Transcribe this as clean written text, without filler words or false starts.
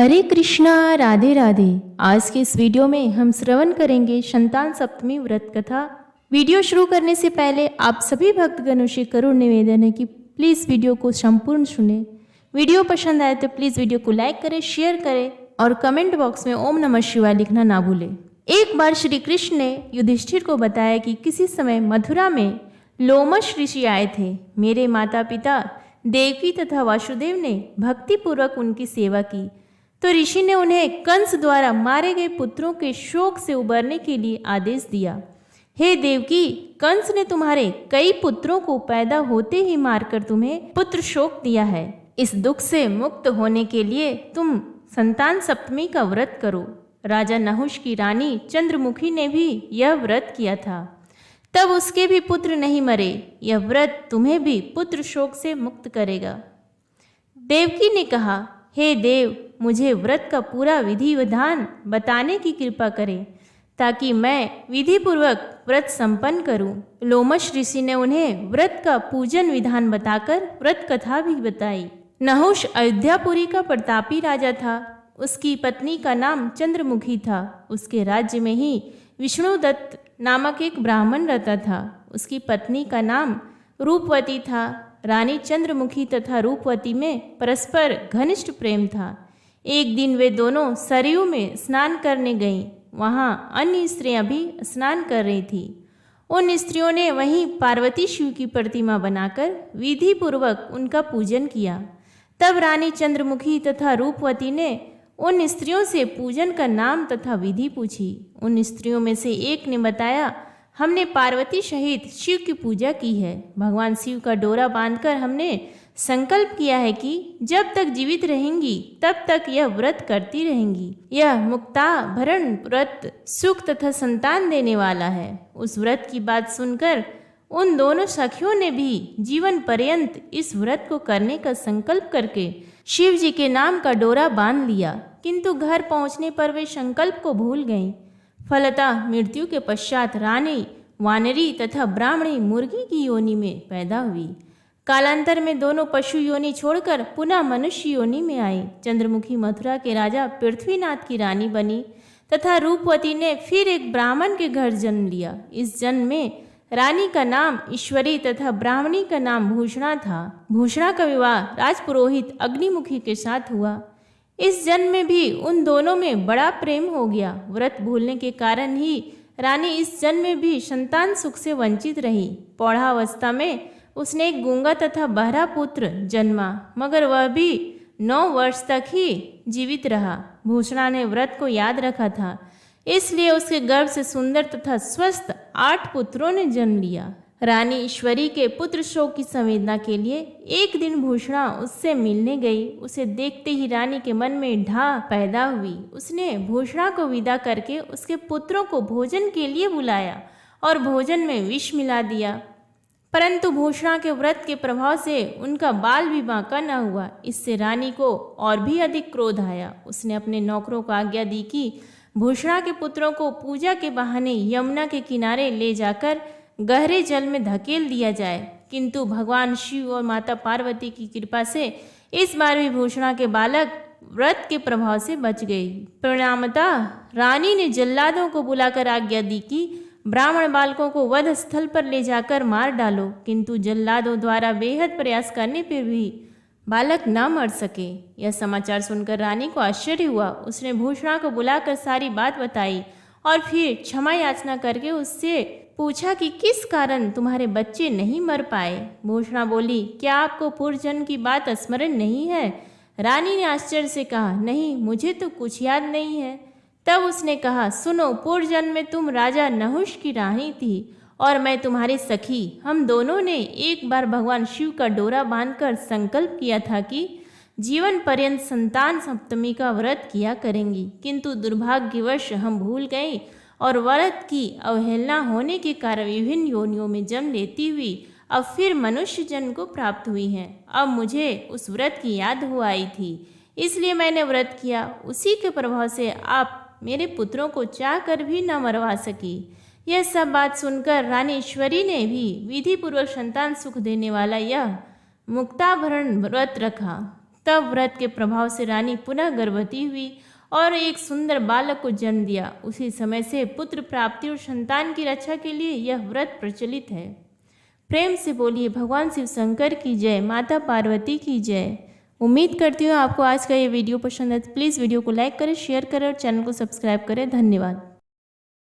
हरे कृष्णा, राधे राधे। आज के इस वीडियो में हम श्रवण करेंगे संतान सप्तमी व्रत कथा। वीडियो शुरू करने से पहले आप सभी भक्तगणों से करुण निवेदन है कि प्लीज़ वीडियो को संपूर्ण सुने। वीडियो पसंद आए तो प्लीज़ वीडियो को लाइक करें, शेयर करें और कमेंट बॉक्स में ओम नमः शिवाय लिखना ना भूलें। एक बार श्री कृष्ण ने युधिष्ठिर को बताया कि किसी समय मथुरा में लोमश ऋषि आए थे। मेरे माता पिता देवकी तथा वासुदेव ने भक्तिपूर्वक उनकी सेवा की तो ऋषि ने उन्हें कंस द्वारा मारे गए पुत्रों के शोक से उबरने के लिए आदेश दिया। हे देवकी, कंस ने तुम्हारे कई पुत्रों को पैदा होते ही मारकर तुम्हें पुत्र शोक दिया है। इस दुख से मुक्त होने के लिए तुम संतान सप्तमी का व्रत करो। राजा नहुष की रानी चंद्रमुखी ने भी यह व्रत किया था, तब उसके भी पुत्र नहीं मरे। यह व्रत तुम्हें भी पुत्र शोक से मुक्त करेगा। देवकी ने कहा, हे देव, मुझे व्रत का पूरा विधि विधान बताने की कृपा करें ताकि मैं विधि पूर्वक व्रत संपन्न करूं। लोमश ऋषि ने उन्हें व्रत का पूजन विधान बताकर व्रत कथा भी बताई। नहुष अयोध्यापुरी का प्रतापी राजा था। उसकी पत्नी का नाम चंद्रमुखी था। उसके राज्य में ही विष्णुदत्त नामक एक ब्राह्मण रहता था। उसकी पत्नी का नाम रूपवती था। रानी चंद्रमुखी तथा रूपवती में परस्पर घनिष्ठ प्रेम था। एक दिन वे दोनों सरयू में स्नान करने गईं। वहाँ अन्य स्त्रियां भी स्नान कर रही थीं। उन स्त्रियों ने वहीं पार्वती शिव की प्रतिमा बनाकर विधि पूर्वक उनका पूजन किया। तब रानी चंद्रमुखी तथा रूपवती ने उन स्त्रियों से पूजन का नाम तथा विधि पूछी। उन स्त्रियों में से एक ने बताया, हमने पार्वती सहित शिव की पूजा की है। भगवान शिव का डोरा बांधकर हमने संकल्प किया है कि जब तक जीवित रहेंगी तब तक यह व्रत करती रहेंगी। यह मुक्ताभरण व्रत सुख तथा संतान देने वाला है। उस व्रत की बात सुनकर उन दोनों सखियों ने भी जीवन पर्यंत इस व्रत को करने का संकल्प करके शिव जी के नाम का डोरा बांध लिया, किंतु घर पहुंचने पर वे संकल्प को भूल गईं। फलतः मृत्यु के पश्चात रानी वानरी तथा ब्राह्मणी मुर्गी की योनि में पैदा हुई। कालांतर में दोनों पशु योनि छोड़कर पुनः मनुष्य योनि में आई। चंद्रमुखी मथुरा के राजा पृथ्वीनाथ की रानी बनी तथा रूपवती ने फिर एक ब्राह्मण के घर जन्म लिया। इस जन्म में रानी का नाम ईश्वरी तथा ब्राह्मणी का नाम भूषणा था। भूषणा का विवाह राजपुरोहित अग्निमुखी के साथ हुआ। इस जन्म में भी उन दोनों में बड़ा प्रेम हो गया। व्रत भूलने के कारण ही रानी इस जन्म में भी संतान सुख से वंचित रही। पौढ़ावस्था में उसने एक गूंगा तथा बहरा पुत्र जन्मा, मगर वह भी 9 वर्ष तक ही जीवित रहा। भूषणा ने व्रत को याद रखा था, इसलिए उसके गर्भ से सुंदर तथा स्वस्थ 8 पुत्रों ने जन्म लिया। रानी ईश्वरी के पुत्र शोक की संवेदना के लिए एक दिन भूषणा उससे मिलने गई। उसे देखते ही रानी के मन में ढा पैदा हुई। उसने भूषणा को विदा करके उसके पुत्रों को भोजन के लिए बुलाया और भोजन में विष मिला दिया, परंतु भूषणा के व्रत के प्रभाव से उनका बाल भी बांका न हुआ। इससे रानी को और भी अधिक क्रोध आया। उसने अपने नौकरों को आज्ञा दी कि भूषणा के पुत्रों को पूजा के बहाने यमुना के किनारे ले जाकर गहरे जल में धकेल दिया जाए, किंतु भगवान शिव और माता पार्वती की कृपा से इस बार भी भूषणा के बालक व्रत के प्रभाव से बच गए। परिणामतः रानी ने जल्लादों को बुलाकर आज्ञा दी कि ब्राह्मण बालकों को वध स्थल पर ले जाकर मार डालो, किंतु जल्लादों द्वारा बेहद प्रयास करने पर भी बालक न मर सके। यह समाचार सुनकर रानी को आश्चर्य हुआ। उसने भूषणा को बुलाकर सारी बात बताई और फिर क्षमा याचना करके उससे पूछा कि किस कारण तुम्हारे बच्चे नहीं मर पाए। भूषणा बोली, क्या आपको पूर्व जन्म की बात स्मरण नहीं है? रानी ने आश्चर्य से कहा, नहीं, मुझे तो कुछ याद नहीं है। तब उसने कहा, सुनो, पूर्व जन्म में तुम राजा नहुष की रानी थी और मैं तुम्हारी सखी। हम दोनों ने एक बार भगवान शिव का डोरा बांधकर संकल्प किया था कि जीवन पर्यंत संतान सप्तमी का व्रत किया करेंगी, किंतु दुर्भाग्यवश हम भूल गए और व्रत की अवहेलना होने के कारण विभिन्न योनियों में जन्म लेती हुई अब फिर मनुष्य जन्म को प्राप्त हुई हैं। अब मुझे उस व्रत की याद हो आई थी, इसलिए मैंने व्रत किया। उसी के प्रभाव से आप मेरे पुत्रों को चाह कर भी न मरवा सकी। यह सब बात सुनकर रानी ईश्वरी ने भी विधि पूर्वक संतान सुख देने वाला यह मुक्ताभरण व्रत रखा। तब व्रत के प्रभाव से रानी पुनः गर्भवती हुई और एक सुंदर बालक को जन्म दिया। उसी समय से पुत्र प्राप्ति और संतान की रक्षा के लिए यह व्रत प्रचलित है। प्रेम से बोलिए भगवान शिव शंकर की जय, माता पार्वती की जय। उम्मीद करती हूँ आपको आज का ये वीडियो पसंद है। प्लीज़ वीडियो को लाइक करें, शेयर करें और चैनल को सब्सक्राइब करें। धन्यवाद।